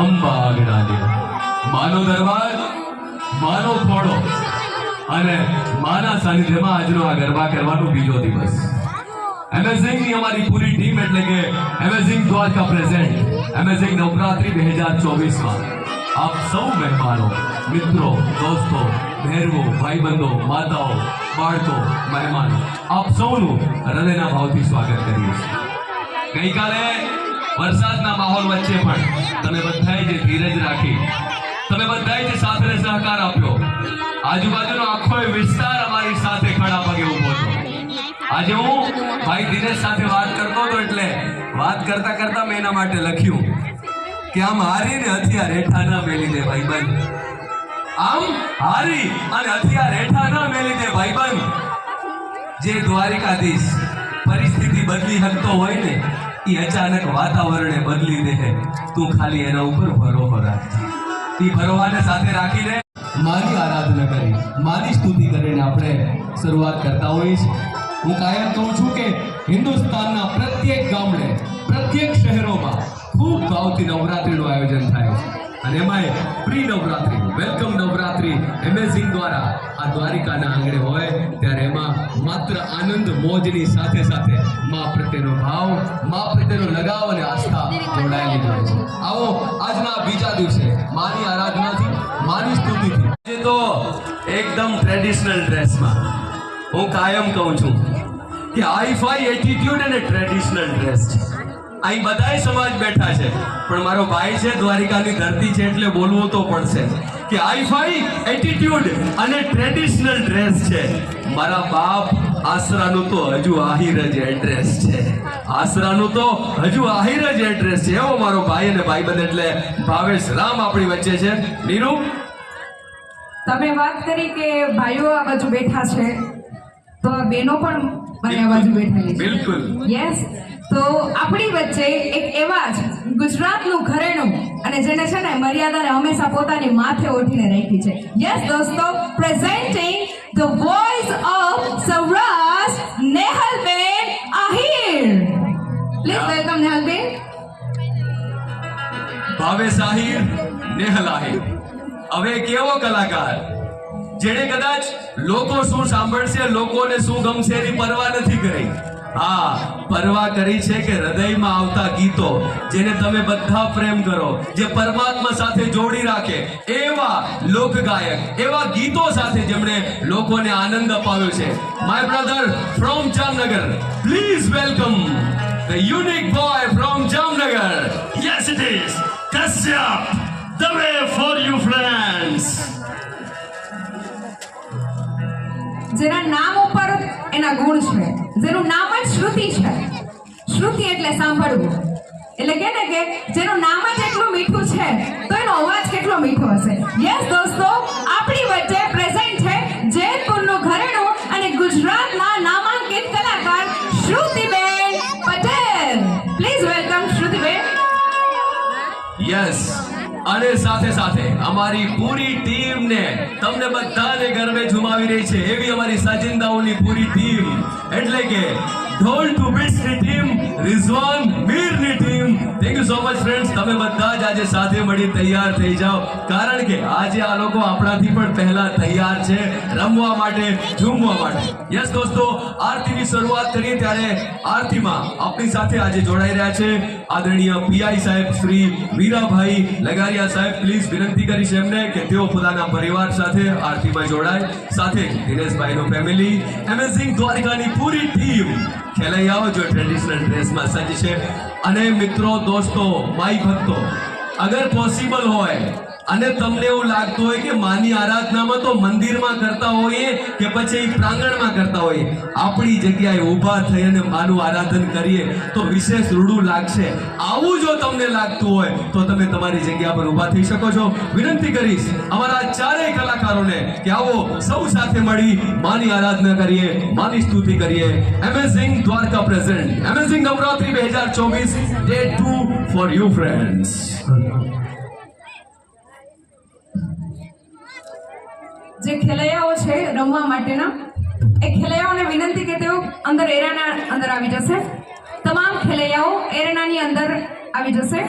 અંબા વિરાજે માનો દરબાર માનો ખોડો અને માના સાનિધ્યમાં આજનો આ ગરબા કરવાનો બીજો દિવસ એમેઝિંગ ની અમારી પૂરી ટીમ એટલે કે amazing Dwarka present amazing Navratri 2024 માં આપ સૌ મહેમાનો મિત્રો દોસ્તો ભેરવો ભાઈબંધો માતાઓ બાળકો મહેમાનો આપ સૌનું હૃદયના ભાવથી સ્વાગત કરીએ છીએ। ગઈકાલે વરસાદના માહોલ વચ્ચે પણ તમે બધાએ જે ધીરજ રાખી તમે બધાએ જે સાથે સહકાર આપ્યો આજુબાજુનો આખો વિસ્તાર અમારી સાથે ખડા પગે ઊભો હતો। આજે હું ભાઈ દિનેશ સાથે વાત કરતો હતો એટલે વાત કરતા કરતા મેં એના માટે લખ્યું કે આમ હારીને હથિયાર હેઠા ન મેલી દે ભાઈબંધ, આમ હારી અને હથિયાર હેઠા ન મેલી દે ભાઈબંધ। જે દ્વારિકાધીશ પરિસ્થિતિ બદલી શકતો હોય ને એ અચાનક વાતાવરણે બદલી દે, તું ખાલી એના ઉપર ભરોસો રાખજે। એ ભરોસાને સાથે રાખીને માની આરાધના કરી માની સ્તુતિ કરીને આપણે શરૂઆત કરતા હોઈએ છીએ। હું કાયમ કહું છું કે હિન્દુસ્તાનના પ્રત્યેક ગામડે પ્રત્યેક શહેરોમાં ખૂબ ભાવથી નવરાત્રીનું આયોજન થાય છે અને એમાંય pre Navratri welcome Navratri amazing દ્વારા આ દ્વારિકાના આંગણે હોય ત્યારે એમાં માત્ર આનંદ મોજની સાથે સાથે મા પ્રત્યેનો ભાવ મા પ્રત્યેનો લગાવ અને આસ્થા જોડાયેલી હોય છે। આવો આજના બીજા દિવસે માની આરાધનાથી માની સ્તુતિથી આજે તો એકદમ ટ્રેડિશનલ ડ્રેસમાં હું કાયમ કહું છું કે હાઈ-ફાઈ એટીટ્યુડ અને ટ્રેડિશનલ ડ્રેસ છે। અહીં બધાય સમાજ બેઠા છે પણ મારો ભાઈ છે દ્વારિકાની ધરતી છે એટલે બોલવું તો પડશે કે હાઈ-ફાઈ એટીટ્યુડ અને ટ્રેડિશનલ ડ્રેસ છે। મારા બાપ આસરાનું તો હજુ આહિર જ એડ્રેસ છે, આસરાનું તો હજુ આહિર જ એડ્રેસ છે। એવો મારો ભાઈ અને ભાઈબંધ એટલે ભાવેશ રામ આપણી વચ્ચે છે। નીરુ તમે વાત કરી કે ભાઈઓ આ બાજુ બેઠા છે તો આ બહેનો પણ મને આ બાજુ બેઠેલી છે। બિલકુલ યસ, તો આપણી વચ્ચે એક એવા જ ગુજરાતનું ઘરેણું અને જેને છે ને મર્યાદાને હંમેશા પોતાની માથે ઓઢીને રાખી છે। યસ દોસ્તો, presenting the voice of Saurashtra, Nehalben Ahir. Please welcome Nehalben. Bhavesh Ahir, Nehal Ahir હવે કેવો કલાકાર જેણે કદાચ લોકો શું સાંભળશે લોકોને શું ગમશે એની પરવા નથી કરી, હા પરવા કરી છે કે હૃદયમાં આવતા ગીતો જેને તમે બધા પ્રેમ કરો જે પરમાત્મા સાથે જોડી રાખે એવા લોકગાયક એવા ગીતો સાથે જેમણે લોકોને આનંદ અપાવ્યો છે। My brother from Jamnagar, please welcome the unique boy from Jamnagar. Yes, it is. Kashyap, the way for you friends. જેના નામ ઉપર એના ગુણ છે, જેનું નામ જ શ્રુતિ છે। શ્રુતિ એટલે સાંભળવું, એટલે કે ને કે જેનું નામ જ એટલું મીઠું છે તો એનો અવાજ કેટલો મીઠો હશે। યસ દોસ્તો, આપણી વચ્ચે પ્રેઝન્ટ છે જેતપુરનું ઘરેણું અને ગુજરાતના નામાંકિત કલાકાર Shrutiben Patel. Please welcome Shrutiben. Yes, અને સાથે સાથે અમારી પૂરી ટીમને તમને બધાને ગરબે ઝુમાવી રહી છે એવી અમારી સાજિંદાઓની પૂરી ટીમ એટલે કે ઢોલ ટુ બીટ્સની ટીમ, રિઝવાન મીરની team. Thank you so much friends, તમે બધા જ આજે સાથે મળી તૈયાર થઈ જાઓ કારણ કે આજે આ લોકો આપણાથી પણ પહેલા તૈયાર છે રમવા માટે, ઝૂમવા માટે। યસ દોસ્તો, આરતીની શરૂઆત કરીએ ત્યારે આરતીમાં આપણી સાથે આજે જોડાઈ રહ્યા છે આદરણીય પીઆઈ સાહેબ શ્રી વીરાભાઈ લગારિયા સાહેબ। પ્લીઝ વિનંતી કરીશ એમને કે તેઓ પોતાના પરિવાર સાથે આરતીમાં જોડાય, સાથે દિનેશભાઈનો ફેમિલી, એમેઝિંગ દ્વારિકાની પૂરી ટીમ ખેલૈયાઓ જો ટ્રેડિશનલ ડ્રેસમાં સજ્જ છે। અને મિત્રો દોસ્તો માઈ ભક્તો, અગર પોસિબલ હોય અને તમને એવું લાગતું હોય કે માની આરાધનામાં તો મંદિરમાં કરતા હોઈએ કે પછી પ્રાંગણમાં કરતા હોઈએ, આપણી જગ્યાએ ઊભા થઈ અને માનું આરાધન કરીએ તો વિશેષ રૂડું લાગશે। આવું જો તમને લાગતું હોય તો તમે તમારી જગ્યા પર ઊભા થઈ શકો છો। વિનંતી કરીશ અમારા ચારેય કલાકારોને કે આવો સૌ સાથે મળી માની આરાધના કરીએ, માની સ્તુતિ કરીએ। Amazing Dwarka present amazing Navratri 2024 day 2 for you friends. જે ખેલૈયાઓ છે રમવા માટેના એ ખેલૈયાઓને વિનંતી કે તેઓ અંદર એરેના અંદર આવી જશે। તમામ ખેલૈયાઓ એરેનાની અંદર આવી જશે।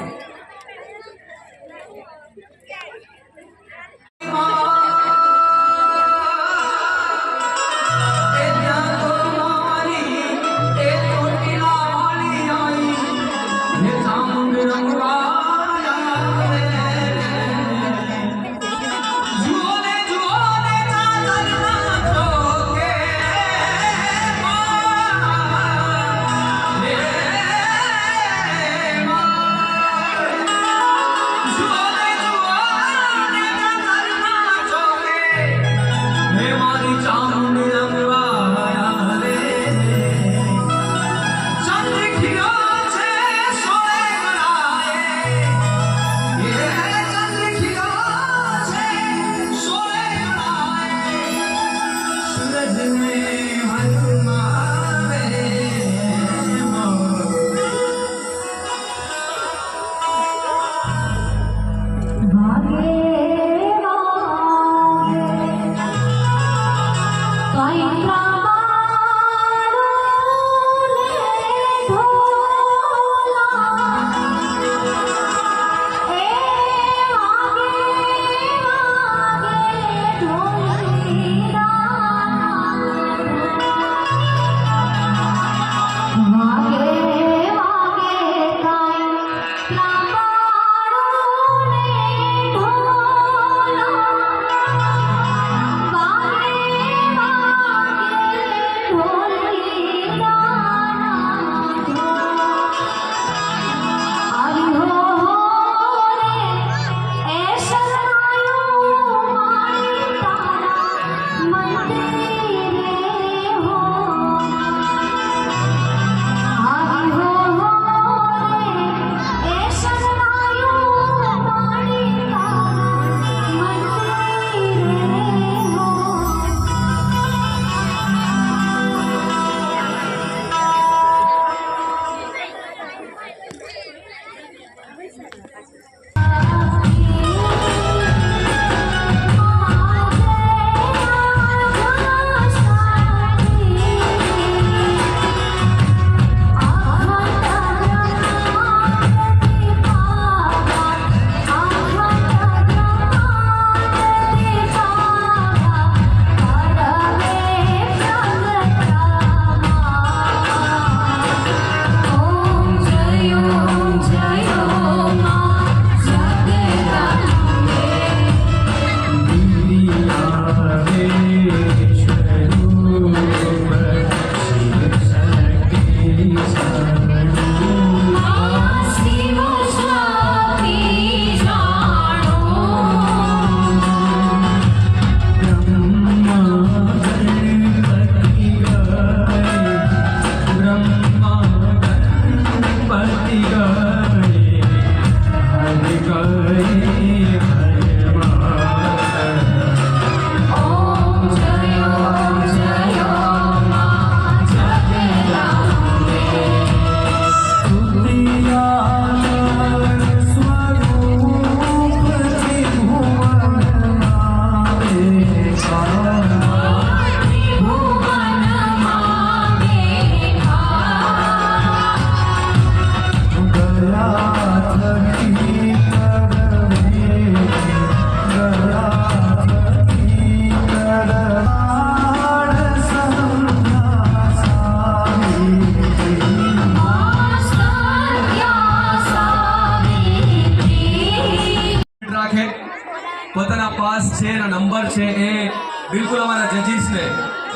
પોતાના પાસ છે એના નંબર છે એ બિલકુલ અમારા જજીસને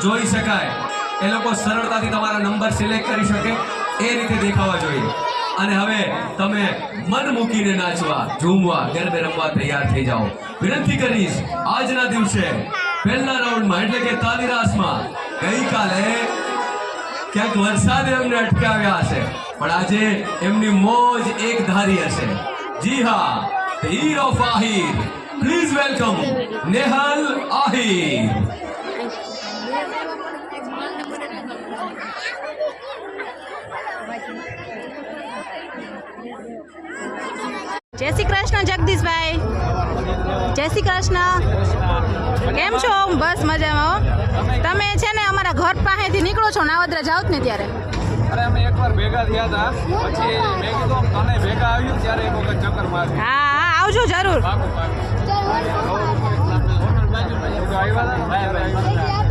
જોઈ શકાય, એ લોકો સરળતાથી તમારા નંબર સિલેક્ટ કરી શકે એ રીતે દેખાવા જોઈએ. અને હવે તમે મન મૂકીને નાચવા, ઝૂમવા, ગરબે રમવા તૈયાર થઈ જાઓ. વિનંતી કરીશ, આજના દિવસે પહેલા રાઉન્ડમાં એટલે કે તાલીરાસમાં ગઈકાલે ક્યાંક વરસાદે એમને અટકાવ્યા હશે, પણ આજે એમની મોજ એક ધારી હશે. જી હા, the Ear of Ahir. Please welcome Nehal Ahir. જય શ્રી કૃષ્ણ જગદીશભાઈ. જય શ્રી કૃષ્ણ. કેમ છો? બસ મજામાં હો. તમે છે ને અમારા ઘર પાસેથી નીકળો છો નાવદરા જાઓ ને ત્યારે? અરે અમે એકવાર ભેગા થયા હતા, પછી મેં કીધું તને ભેગા આવ્યું ત્યારે એક વખત ચક્કર માર. હા હા આવજો જરૂર. પાકું પાકું. આવ્યા હતા ને,